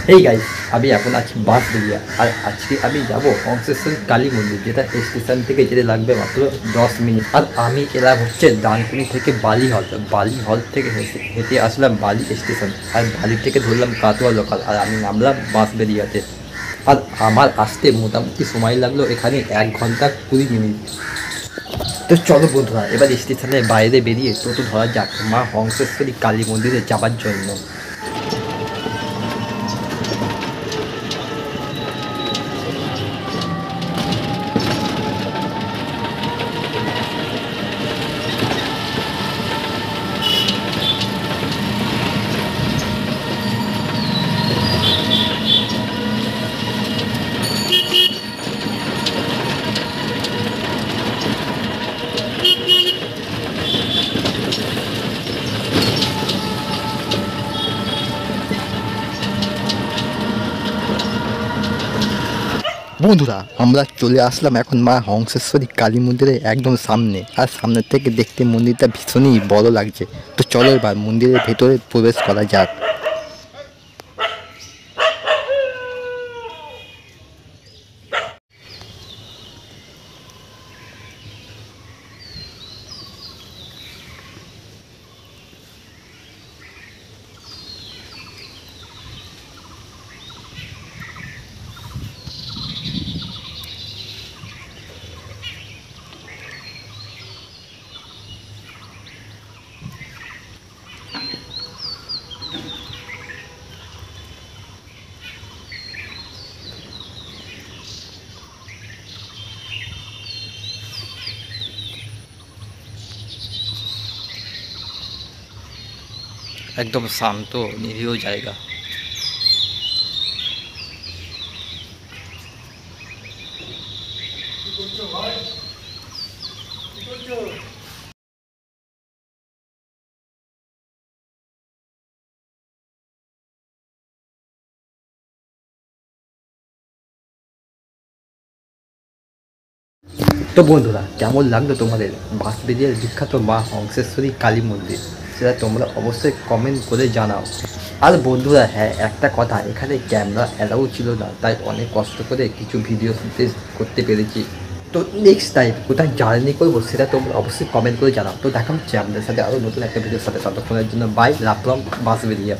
Hey guys, আমি এখন আছি বাঁশবেড়িয়া। আর আজকে আমি যাব হংসেশ্বরী কালী মন্দির, যেটা স্টেশন থেকে যেতে লাগবে মাত্র 10 মিনিট। আর আমি এলাম হচ্ছে ডানকুনি থেকে বালি হল। বালি হল থেকে হেঁটে আসলাম বালি স্টেশন। আর বালি থেকে ধরলাম কাটোয়া লোকাল, আর আমি নামলাম বাঁশবেড়িয়াতে। আর আমার আসতে মোটামুটি সময় লাগলো এখানে 1 ঘন্টা 20 মিনিট। তো চলো বন্ধুরা, এবার স্টেশনের বাইরে বেরিয়ে টোটো ধরা যাক মা হংসেশ্বরী কালী মন্দিরে যাবার জন্য। বন্ধুরা, আমরা চলে আসলাম এখন মা হংসেশ্বরী কালী মন্দিরের একদম সামনে। আর সামনে থেকে দেখতে মন্দিরটা ভীষণই বড় লাগছে। তো চলো এবার মন্দিরের ভেতরে প্রবেশ করা যাক। একদম শান্ত নিরীহ জায়গা। তো বন্ধুরা, কেমন লাগলো তোমাদের বাঁশবেড়িয়ার বিখ্যাত মা হংসেশ্বরী কালী মন্দির? সেটা তোমরা অবশ্যই কমেন্ট করে জানাও। আর বন্ধুরা হ্যাঁ, একটা কথা, এখানে ক্যামেরা অ্যালাউ ছিল না, তাই অনেক কষ্ট করে কিছু ভিডিও ফুটেজ করতে পেরেছি। তো নেক্সট টাইম কোথায় জার্নি করবো সেটা তোমরা অবশ্যই কমেন্ট করে জানাও। তো দেখা হচ্ছে আপনাদের সাথে আরও নতুন একটা ভিডিওর সাথে। ততক্ষণের জন্য বাই, রাখলাম বাঁশবেড়িয়া।